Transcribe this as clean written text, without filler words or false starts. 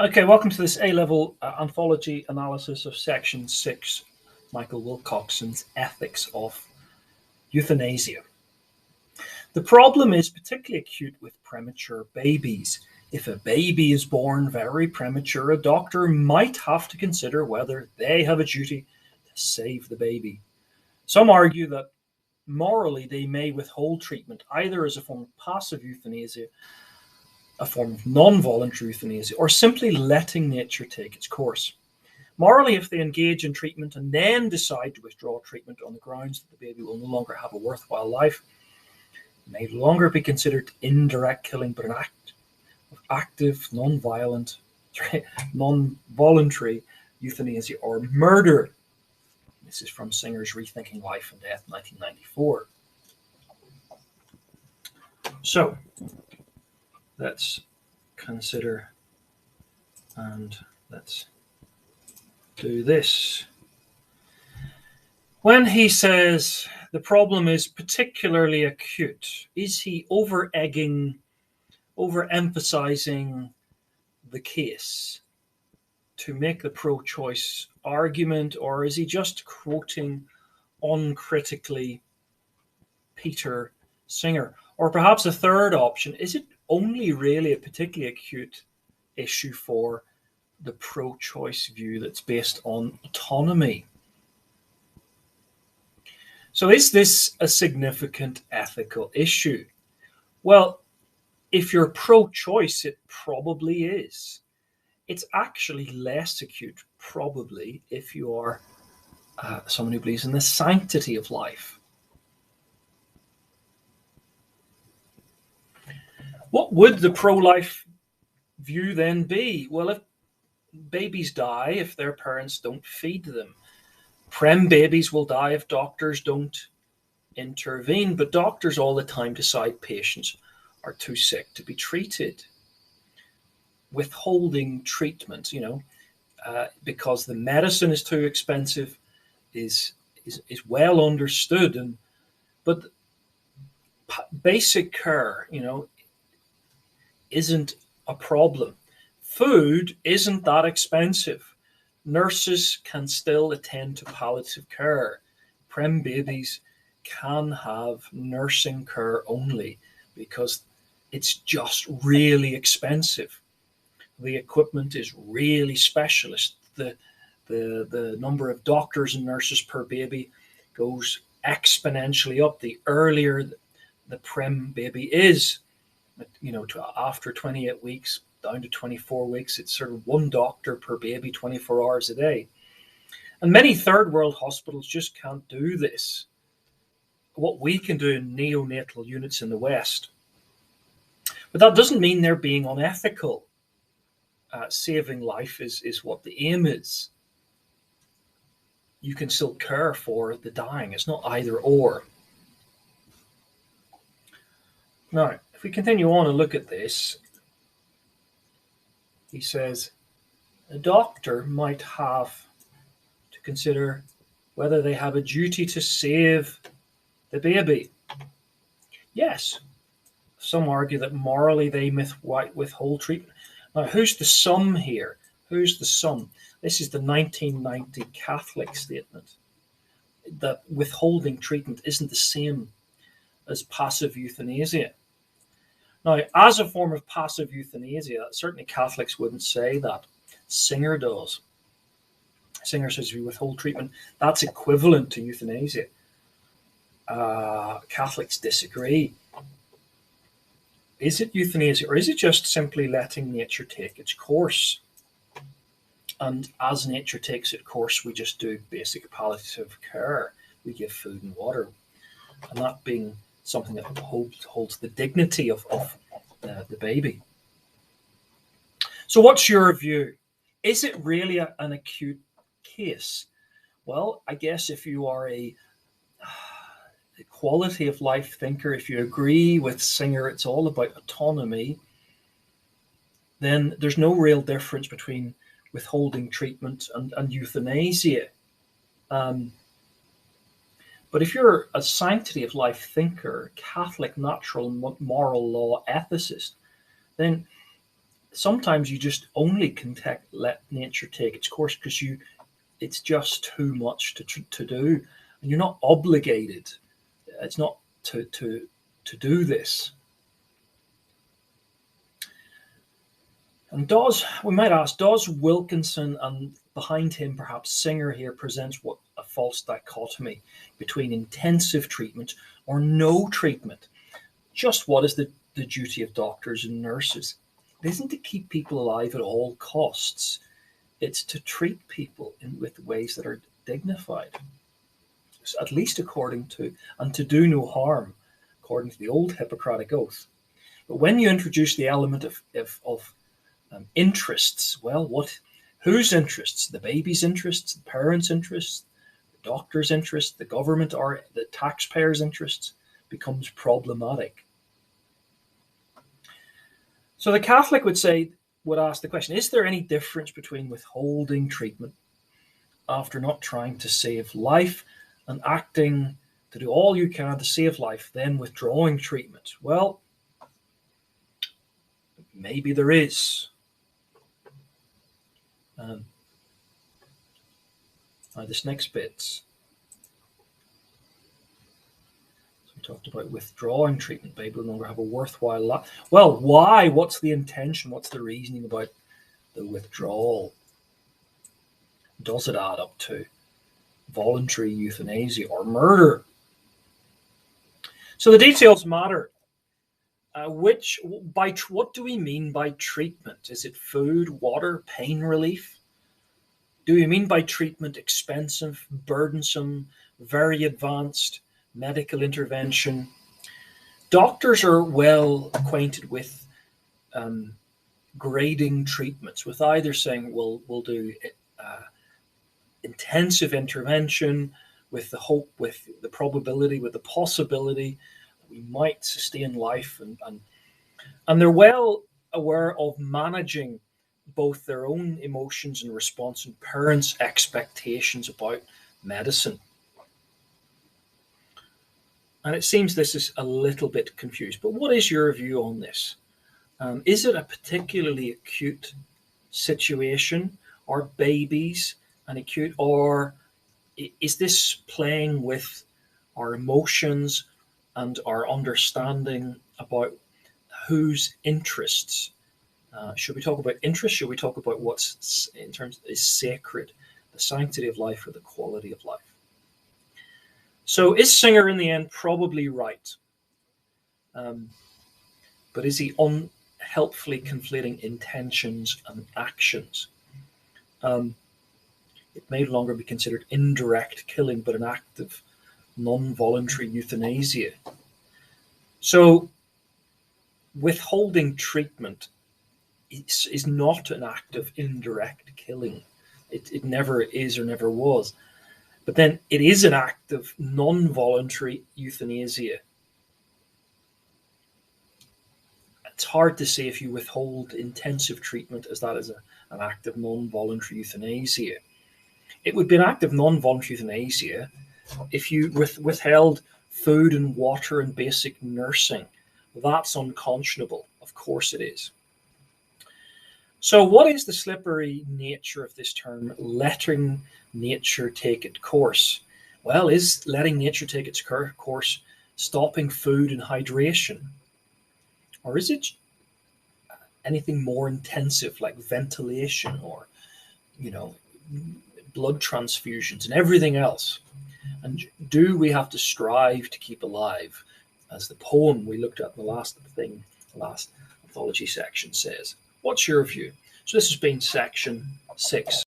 Okay, welcome to this A-level anthology analysis of Section 6, Michael Wilcockson's Ethics of Euthanasia. The problem is particularly acute with premature babies. If a baby is born very premature, a doctor might have to consider whether they have a duty to save the baby. Some argue that morally they may withhold treatment either as a form of passive euthanasia, a form of non-voluntary euthanasia, or simply letting nature take its course. Morally, if they engage in treatment and then decide to withdraw treatment on the grounds that the baby will no longer have a worthwhile life, it may no longer be considered indirect killing, but an act of active, non-violent, non-voluntary euthanasia or murder. This is from Singer's Rethinking Life and Death, 1994. So, let's consider and let's do this. When he says the problem is particularly acute, is he over-egging, over-emphasizing the case to make the pro-choice argument, or is he just quoting uncritically Peter Singer? Or perhaps a third option, is it only really a particularly acute issue for the pro-choice view that's based on autonomy? So is this a significant ethical issue? Well, if you're pro-choice, it probably is. It's actually less acute, probably, if you are someone who believes in the sanctity of life. What would the pro-life view then be? Well, if babies die if their parents don't feed them. Prem babies will die if doctors don't intervene, but doctors all the time decide patients are too sick to be treated. Withholding treatment, because the medicine is too expensive, is well understood, but basic care, isn't a problem. Food isn't that expensive. Nurses can still attend to palliative care. Prem babies can have nursing care only because it's just really expensive. The equipment is really specialist. The number of doctors and nurses per baby goes exponentially up the earlier the prem baby is. After 28 weeks, down to 24 weeks, it's sort of one doctor per baby 24 hours a day. And many third world hospitals just can't do this. What we can do in neonatal units in the West. But that doesn't mean they're being unethical. Saving life is what the aim is. You can still care for the dying. It's not either or. Now, if we continue on and look at this, he says a doctor might have to consider whether they have a duty to save the baby. Yes, some argue that morally they withhold treatment. Now, who's the some here? Who's the some? This is the 1990 Catholic statement that withholding treatment isn't the same as passive euthanasia. Now, as a form of passive euthanasia, certainly Catholics wouldn't say that. Singer does. Singer says if you withhold treatment, that's equivalent to euthanasia. Catholics disagree. Is it euthanasia, or is it just simply letting nature take its course? And as nature takes its course, we just do basic palliative care. We give food and water. And that being something that holds the dignity of the baby. So what's your view? Is it really an acute case? Well, I guess if you are a quality of life thinker, if you agree with Singer, it's all about autonomy, then there's no real difference between withholding treatment and euthanasia. But if you're a sanctity of life thinker, Catholic natural moral law ethicist, then sometimes you just only can let nature take its course because it's just too much to do, and you're not obligated. It's not to do this. And we might ask, does Wilcockson and behind him perhaps Singer here presents what a false dichotomy between intensive treatment or no treatment? Just what is the duty of doctors and nurses? It isn't to keep people alive at all costs. It's to treat people with ways that are dignified, at least according to, and to do no harm, according to the old Hippocratic Oath. But when you introduce the element of interests, well, whose interests? The baby's interests, the parents' interests, the doctor's interests, the government or the taxpayers' interests becomes problematic. So the Catholic would ask the question, is there any difference between withholding treatment after not trying to save life and acting to do all you can to save life, then withdrawing treatment? Well, maybe there is. Now this next bit. So we talked about withdrawing treatment. Baby will no longer have a worthwhile life. Well, why? What's the intention? What's the reasoning about the withdrawal? Does it add up to voluntary euthanasia or murder? So the details matter. What do we mean by treatment? Is it food, water, pain relief? Do we mean by treatment expensive, burdensome, very advanced medical intervention? Doctors are well acquainted with grading treatments, with either saying we'll do intensive intervention with the hope, with the probability, with the possibility that we might sustain life, and they're well aware of managing both their own emotions and response and parents' expectations about medicine. And it seems this is a little bit confused, but what is your view on this? Is it a particularly acute situation? Are babies an acute, or is this playing with our emotions and our understanding about whose interests? Should we talk about interest? Should we talk about what's in terms is sacred, the sanctity of life or the quality of life? So is Singer in the end probably right? But is he unhelpfully conflating intentions and actions? It may no longer be considered indirect killing, but an act of non-voluntary euthanasia. So withholding treatment is not an act of indirect killing. It never is or never was. But then it is an act of non-voluntary euthanasia. It's hard to say if you withhold intensive treatment as that is an act of non-voluntary euthanasia. It would be an act of non-voluntary euthanasia if you withheld food and water and basic nursing. That's unconscionable. Of course it is. So what is the slippery nature of this term, letting nature take its course? Well, is letting nature take its course stopping food and hydration? Or is it anything more intensive like ventilation or, blood transfusions and everything else? And do we have to strive to keep alive, as the poem we looked at in the last anthology section says? What's your view? So this has been section 6.